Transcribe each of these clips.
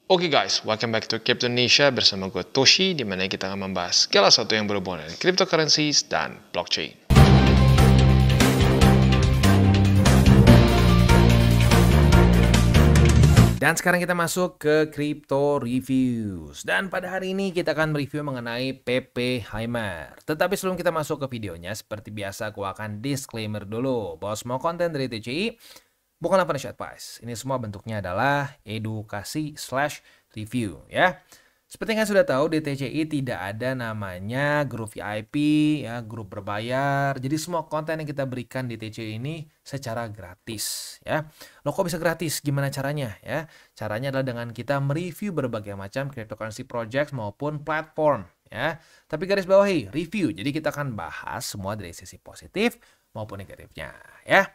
Oke guys, welcome back to Crypto Indonesia bersama gue Toshi, di mana kita akan membahas segala sesuatu yang berhubungan dengan cryptocurrencies dan blockchain. Dan sekarang kita masuk ke Crypto Reviews. Dan pada hari ini kita akan review mengenai Pepe-Heimer. Tetapi sebelum kita masuk ke videonya, seperti biasa gue akan disclaimer dulu bahwa semua konten dari TCI bukanlah financial advice. Ini semua bentuknya adalah edukasi/review ya. Seperti yang kalian sudah tahu, di TCI tidak ada namanya grup VIP, ya, grup berbayar. Jadi semua konten yang kita berikan di TCI ini secara gratis ya. Loh, kok bisa gratis? Gimana caranya ya? Caranya adalah dengan kita mereview berbagai macam cryptocurrency project maupun platform ya. Tapi garis bawahi review. Jadi kita akan bahas semua dari sisi positif maupun negatifnya ya.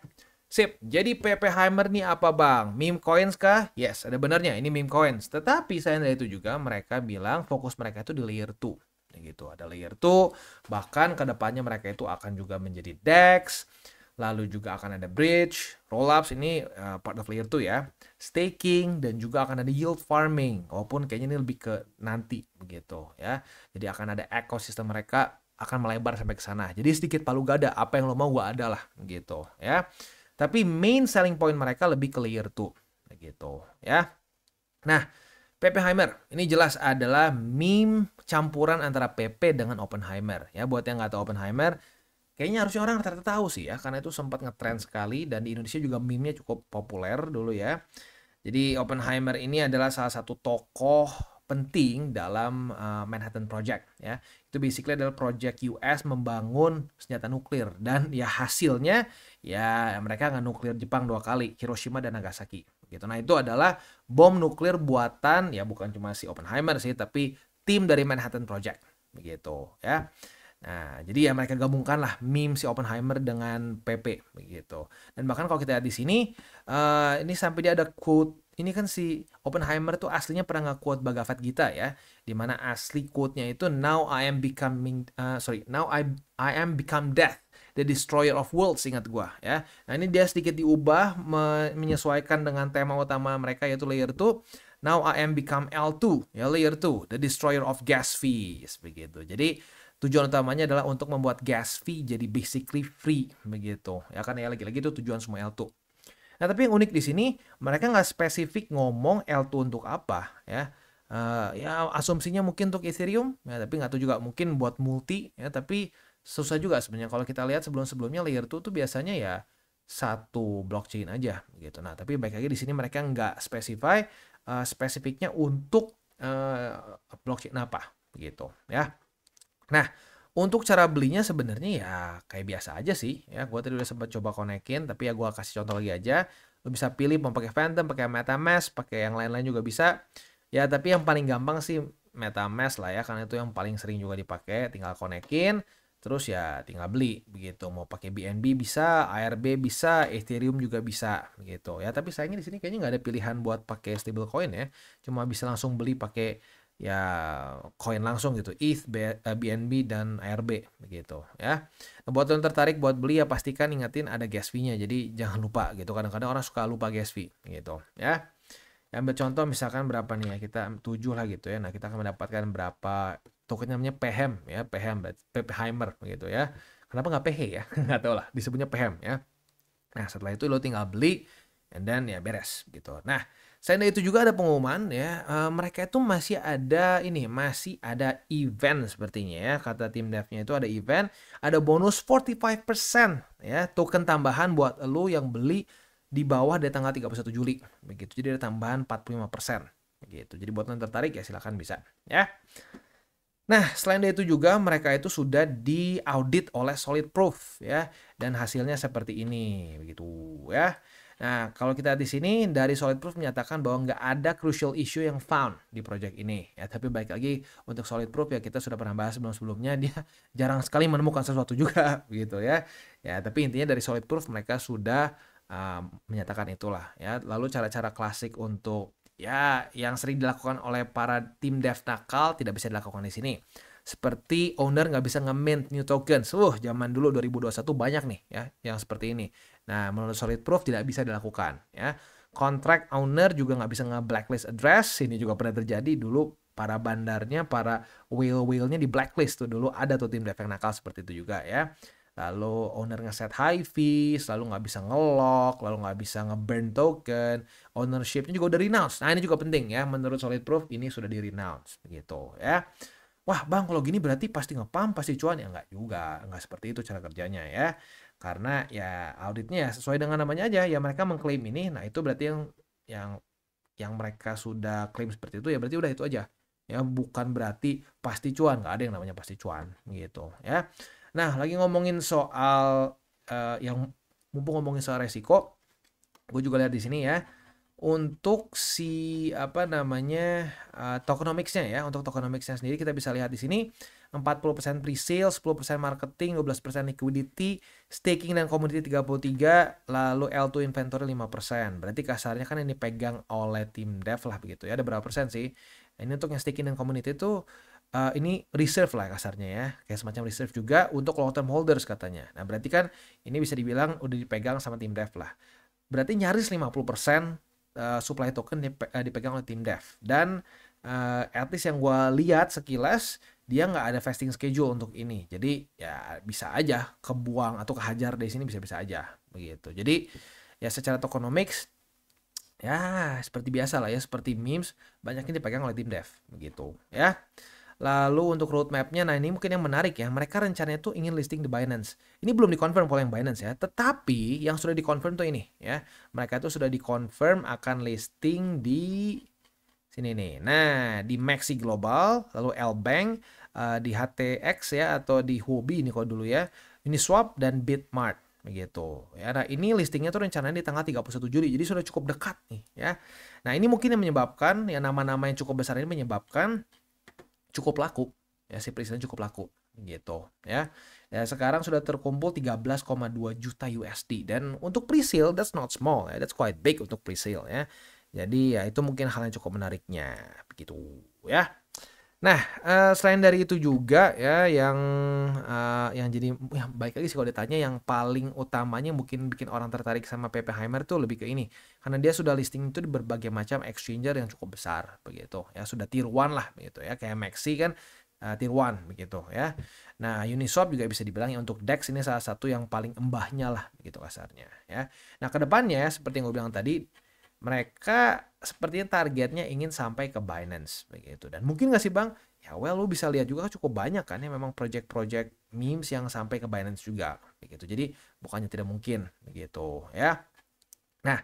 Sip, jadi Pepe-Heimer nih apa bang? Meme coins kah? Yes, ada benarnya, ini meme coins. Tetapi selain dari itu juga mereka bilang fokus mereka itu di layer 2. Gitu, ada layer 2, bahkan kedepannya mereka itu akan juga menjadi DEX, lalu juga akan ada bridge, rollups, ini part of layer 2 ya, staking, dan juga akan ada yield farming, walaupun kayaknya ini lebih ke nanti begitu ya. Jadi akan ada ekosistem mereka akan melebar sampai ke sana. Jadi sedikit palu gada, apa yang lo mau gua ada lah gitu ya. Tapi main selling point mereka lebih ke layer 2 gitu ya. Nah, Pepe-Heimer ini jelas adalah meme campuran antara Pepe dengan Oppenheimer ya. Buat yang nggak tahu Oppenheimer, kayaknya harusnya orang rata-rata tahu sih ya, karena itu sempat ngetrend sekali dan di Indonesia juga meme-nya cukup populer dulu ya. Jadi Oppenheimer ini adalah salah satu tokoh penting dalam Manhattan Project ya. Itu basically adalah project US membangun senjata nuklir dan ya hasilnya ya mereka nggak nuklir Jepang 2 kali, Hiroshima dan Nagasaki gitu. Nah, itu adalah bom nuklir buatan ya bukan cuma si Oppenheimer sih, tapi tim dari Manhattan Project begitu ya. Nah, jadi ya mereka gabungkan lah meme si Oppenheimer dengan PP begitu. Dan bahkan kalau kita lihat di sini, ini sampai dia ada quote. Ini kan si Oppenheimer tuh aslinya pernah nge-quote Bhagavad Gita ya, di mana asli quote-nya itu now I am become death, the destroyer of worlds, ingat gua ya. Nah, ini dia sedikit diubah menyesuaikan dengan tema utama mereka yaitu layer 2. Now I am become L2 ya, layer 2, the destroyer of gas fees begitu. Jadi tujuan utamanya adalah untuk membuat gas fee jadi basically free begitu ya, kan ya, lagi-lagi itu tujuan semua L2. Nah, tapi yang unik di sini mereka nggak spesifik ngomong L2 untuk apa ya. Ya asumsinya mungkin untuk Ethereum ya, tapi nggak tahu juga, mungkin buat multi ya, tapi susah juga sebenarnya. Kalau kita lihat sebelum-sebelumnya layer 2 tuh biasanya ya satu blockchain aja gitu. Nah, tapi baik lagi di sini mereka nggak specify spesifiknya untuk blockchain apa gitu ya. Nah, untuk cara belinya sebenarnya ya kayak biasa aja sih ya. Gue tadi udah sempat coba konekin, tapi ya gue kasih contoh lagi aja. Lo bisa pilih mau pakai Phantom, pakai MetaMask, pakai yang lain-lain juga bisa. Ya, tapi yang paling gampang sih MetaMask lah ya, karena itu yang paling sering juga dipakai. Tinggal konekin, terus ya tinggal beli begitu. Mau pakai BNB bisa, ARB bisa, Ethereum juga bisa begitu ya. Tapi sayangnya di sini kayaknya nggak ada pilihan buat pakai stablecoin ya. Cuma bisa langsung beli pakai ya koin langsung gitu, ETH, BNB dan ARB begitu ya. Nah, buat yang tertarik buat beli ya pastikan ingetin ada gas fee-nya, jadi jangan lupa gitu. Kadang-kadang orang suka lupa gas fee gitu ya. Ambil contoh misalkan berapa nih ya, kita 7 lah gitu ya. Nah, kita akan mendapatkan berapa token namanya PHEM ya, Pepe-Heimer gitu ya. Kenapa nggak PH ya? Nggak tahu lah, disebutnya PHEM ya. Nah, setelah itu lo tinggal beli and then ya beres gitu. Nah, selain dari itu juga ada pengumuman ya, mereka itu masih ada event sepertinya ya. Kata tim devnya itu ada event, ada bonus 45% ya, token tambahan buat lo yang beli di bawah dari tanggal 31 Juli begitu. Jadi ada tambahan 45% begitu. Jadi buat yang tertarik ya silakan bisa ya. Nah, selain dari itu juga mereka itu sudah diaudit oleh Solid Proof ya, dan hasilnya seperti ini begitu ya. Nah, kalau kita di sini dari Solid Proof menyatakan bahwa nggak ada crucial issue yang found di project ini ya. Tapi baik lagi untuk Solid Proof ya, kita sudah pernah bahas sebelum-sebelumnya, dia jarang sekali menemukan sesuatu juga gitu ya. Ya, tapi intinya dari Solid Proof mereka sudah menyatakan itulah ya. Lalu cara-cara klasik untuk ya yang sering dilakukan oleh para tim dev nakal tidak bisa dilakukan di sini. Seperti owner nggak bisa nge-mint new tokens. Zaman dulu 2021 banyak nih ya yang seperti ini. Nah, menurut Solid Proof tidak bisa dilakukan ya. Contract owner juga nggak bisa nge-blacklist address. Ini juga pernah terjadi dulu, para bandarnya, para whale-whale-nya di blacklist tuh dulu, ada tuh tim dev yang nakal seperti itu juga ya. Lalu owner nge-set high fees, lalu nggak bisa nge-lock, lalu nggak bisa nge-burn token, ownership-nya juga udah renounce. Nah, ini juga penting ya, menurut Solid Proof ini sudah di-renounce begitu ya. Wah bang, kalau gini berarti pasti nge-pump, pasti cuan. Ya nggak juga, nggak seperti itu cara kerjanya ya. Karena ya auditnya ya sesuai dengan namanya aja, ya mereka mengklaim ini, nah itu berarti yang yang mereka sudah klaim seperti itu, ya berarti udah itu aja. Ya bukan berarti pasti cuan, nggak ada yang namanya pasti cuan gitu ya. Nah, lagi ngomongin soal yang mumpung ngomongin soal resiko, gue juga lihat di sini ya. Untuk si apa namanya tokenomics-nya ya, untuk tokenomics-nya sendiri kita bisa lihat di sini 40% pre-sale, 10% marketing, 12% liquidity, staking dan commodity 33, lalu L2 inventory 5%. Berarti kasarnya kan ini pegang oleh tim dev lah begitu ya. Ada berapa persen sih? Ini untuk yang staking dan commodity itu ini reserve lah kasarnya ya. Kayak semacam reserve juga untuk long term holders katanya. Nah, berarti kan ini bisa dibilang udah dipegang sama tim dev lah. Berarti nyaris 50% supply token dipegang oleh tim dev. Dan at least yang gue lihat sekilas, dia nggak ada vesting schedule untuk ini. Jadi ya bisa aja kebuang atau kehajar dari sini, bisa-bisa aja begitu. Jadi ya secara tokenomics ya seperti biasa lah ya, seperti memes, banyaknya dipegang oleh tim dev begitu ya. Lalu untuk roadmap-nya, nah ini mungkin yang menarik ya, mereka rencananya tuh ingin listing di Binance. Ini belum dikonfirm oleh yang Binance ya, tetapi yang sudah dikonfirm tuh ini ya, mereka tuh sudah dikonfirm akan listing di sini nih. Nah, di Maxi Global, lalu L-Bank, di HTX ya, atau di Huobi ini kalau dulu ya, Uniswap dan Bitmart begitu ya. Nah, ini listingnya tuh rencananya di tanggal 31 Juli, jadi sudah cukup dekat nih ya. Nah, ini mungkin yang menyebabkan, ya nama-nama yang cukup besar ini menyebabkan cukup laku ya, si presale cukup laku gitu ya. Ya sekarang sudah terkumpul 13,2 juta USD, dan untuk presale that's not small ya, that's quite big untuk presale ya. Jadi ya itu mungkin hal yang cukup menariknya begitu ya. Nah, selain dari itu juga ya, yang jadi ya baik lagi sih kalau ditanya, yang paling utamanya mungkin bikin orang tertarik sama PP Heimer tuh lebih ke ini. Karena dia sudah listing itu di berbagai macam exchanger yang cukup besar begitu ya, sudah tier 1 lah begitu ya, kayak Maxi kan tier 1 begitu ya. Nah, Uniswap juga bisa dibilang ya untuk DEX ini salah satu yang paling embahnya lah begitu kasarnya ya. Nah, kedepannya seperti yang gue bilang tadi, mereka sepertinya targetnya ingin sampai ke Binance begitu. Dan mungkin nggak sih bang? Ya well, lu bisa lihat juga cukup banyak kan ya memang project-project memes yang sampai ke Binance juga begitu. Jadi bukannya tidak mungkin begitu ya. Nah,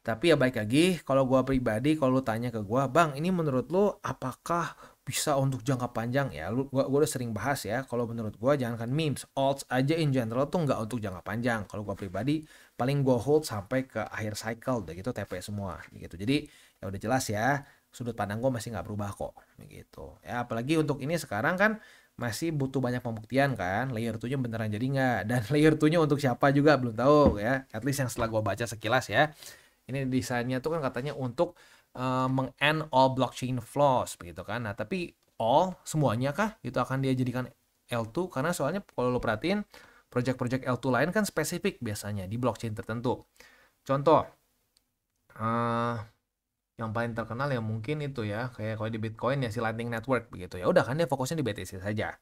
tapi ya baik lagi, kalau gua pribadi, kalau lu tanya ke gua, bang, ini menurut lu apakah bisa untuk jangka panjang ya? Gua udah sering bahas ya. Kalau menurut gua jangankan memes, alts aja in general tuh nggak untuk jangka panjang. Kalau gua pribadi, paling gua hold sampai ke akhir cycle, udah gitu TP semua, gitu. Jadi ya udah jelas ya, sudut pandang gua masih nggak berubah kok, begitu. Ya apalagi untuk ini sekarang kan masih butuh banyak pembuktian kan, layer 2-nya beneran jadi nggak, dan layer 2-nya untuk siapa juga belum tahu ya. At least yang setelah gua baca sekilas ya. Ini desainnya tuh kan katanya untuk meng-end all blockchain flaws begitu kan. Nah, tapi all semuanya kah itu akan dia jadikan L2? Karena soalnya kalau lo perhatiin project-project L2 lain kan spesifik biasanya di blockchain tertentu. Contoh yang paling terkenal ya mungkin itu ya, kayak kalau di Bitcoin ya si Lightning Network begitu ya. Udah kan dia fokusnya di BTC saja.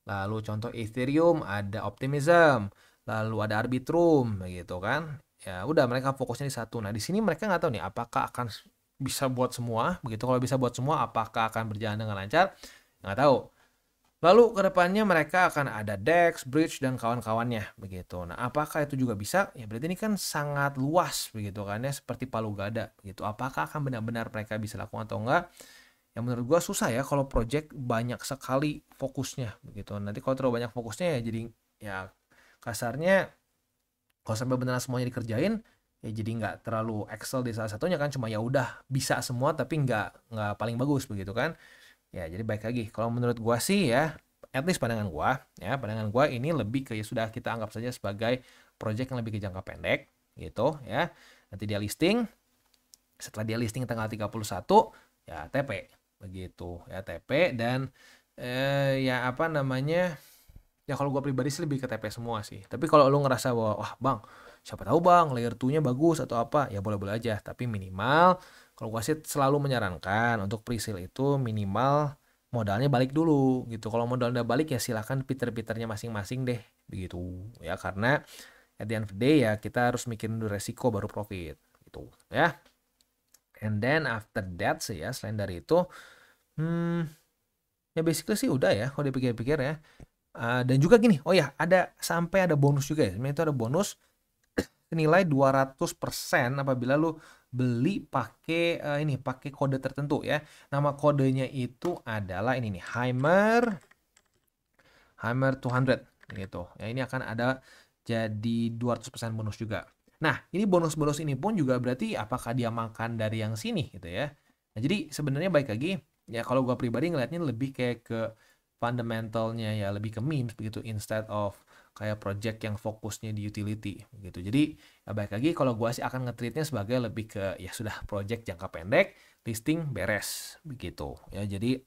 Lalu contoh Ethereum ada Optimism, lalu ada Arbitrum begitu kan. Ya udah mereka fokusnya di satu. Nah, di sini mereka nggak tahu nih apakah akan bisa buat semua begitu. Kalau bisa buat semua, apakah akan berjalan dengan lancar? Nggak tahu. Lalu kedepannya mereka akan ada DEX, Bridge, dan kawan-kawannya begitu. Nah, apakah itu juga bisa? Ya berarti ini kan sangat luas begitu kan ya, seperti palu gada begitu. Apakah akan benar-benar mereka bisa lakukan atau enggak? Yang menurut gua susah ya kalau project banyak sekali fokusnya begitu. Nanti kalau terlalu banyak fokusnya ya jadi ya kasarnya kalau sampai beneran semuanya dikerjain ya jadi nggak terlalu excel di salah satunya kan, cuma ya udah bisa semua tapi nggak paling bagus begitu kan. Ya jadi baik lagi kalau menurut gua sih ya, at least pandangan gua ini lebih ke ya sudah kita anggap saja sebagai project yang lebih ke jangka pendek gitu ya. Nanti dia listing, setelah dia listing tanggal 31 ya TP begitu ya, TP. Dan ya apa namanya, ya kalau gue pribadi sih lebih ke TP semua sih. Tapi kalau lu ngerasa bahwa wah bang siapa tahu bang layer 2-nya bagus atau apa, ya boleh-boleh aja. Tapi minimal kalau gua sih selalu menyarankan untuk pre-sale itu minimal modalnya balik dulu gitu. Kalau modal udah balik ya silakan piter-piternya masing-masing deh begitu ya, karena at the end of the day ya kita harus mikirin dulu resiko baru profit gitu ya. And then after that sih ya, selain dari itu ya basically sih udah ya kalau dipikir-pikir ya. Dan juga gini, oh ya sampai ada bonus juga ya. Sebenarnya itu ada bonus nilai 200% apabila lu beli pakai pakai kode tertentu ya. Nama kodenya itu adalah ini nih, Hymer 200 gitu. Ya ini akan ada jadi 200% bonus juga. Nah, ini bonus-bonus ini pun juga berarti apakah dia makan dari yang sini gitu ya. Nah, jadi sebenarnya baik lagi ya, kalau gua pribadi ngelihatnya lebih kayak ke fundamentalnya ya, lebih ke memes begitu instead of kayak project yang fokusnya di utility gitu. Jadi ya baik lagi kalau gua sih akan nge-treatnya sebagai lebih ke ya sudah project jangka pendek, listing beres begitu ya. Jadi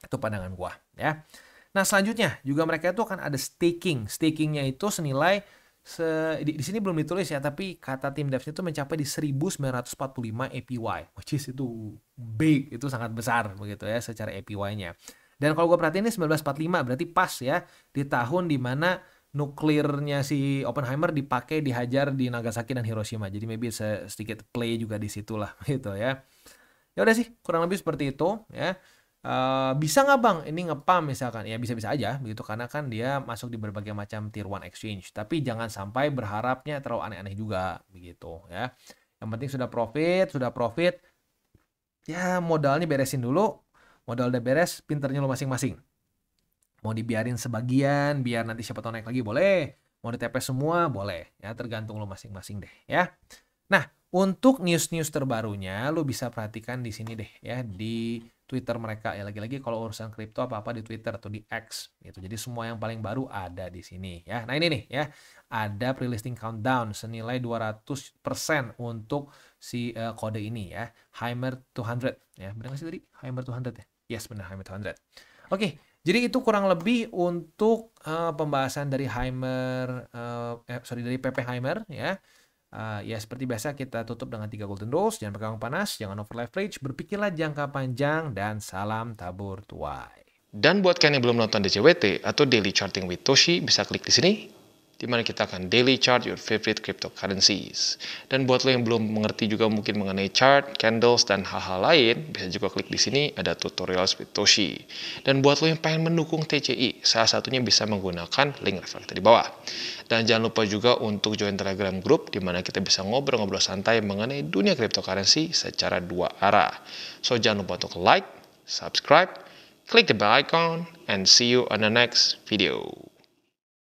itu pandangan gua ya. Nah, selanjutnya juga mereka itu akan ada staking. Stakingnya itu senilai di sini belum ditulis ya, tapi kata tim devs itu mencapai di 1945 APY, which is itu big, itu sangat besar begitu ya secara APY-nya. Dan kalau gue perhatiin ini 1945 berarti pas ya di tahun dimana nuklirnya si Oppenheimer dipakai dihajar di Nagasaki dan Hiroshima. Jadi maybe sedikit play juga di situ lah gitu ya. Ya udah sih kurang lebih seperti itu ya. Bisa nggak bang ini ngepam misalkan? Ya bisa-bisa aja begitu karena kan dia masuk di berbagai macam tier 1 exchange. Tapi jangan sampai berharapnya terlalu aneh-aneh juga begitu ya. Yang penting sudah profit ya, modalnya beresin dulu. Modal udah beres, pinternya lo masing-masing. Mau dibiarin sebagian biar nanti siapa tahu naik lagi boleh. Mau ditepes semua boleh ya, tergantung lo masing-masing deh ya. Nah, untuk news-news terbarunya lo bisa perhatikan di sini deh ya, di Twitter mereka ya. Lagi-lagi kalau urusan kripto apa-apa di Twitter atau di X gitu. Jadi semua yang paling baru ada di sini ya. Nah, ini nih ya. Ada pre-listing countdown senilai 200% untuk si kode ini ya. Hymer 200 ya. Benar nggak sih tadi? Hymer 200 ya? Yes, benar Hymer 200. Oke, jadi itu kurang lebih untuk pembahasan dari dari PP Hymer ya. Ya seperti biasa kita tutup dengan 3 golden rules. Jangan pegang panas, jangan over leverage, berpikirlah jangka panjang, dan salam tabur tuai. Dan buat kalian yang belum nonton DCWT atau Daily Charting with Toshi, bisa klik di sini, di mana kita akan daily chart your favorite cryptocurrencies. Dan buat lo yang belum mengerti juga mungkin mengenai chart, candles, dan hal-hal lain, bisa juga klik di sini ada tutorials with Toshi. Dan buat lo yang pengen mendukung TCI, salah satunya bisa menggunakan link reflektor di bawah. Dan jangan lupa juga untuk join Telegram group, di mana kita bisa ngobrol-ngobrol santai mengenai dunia cryptocurrency secara 2 arah. So jangan lupa untuk like, subscribe, click the bell icon, and see you on the next video.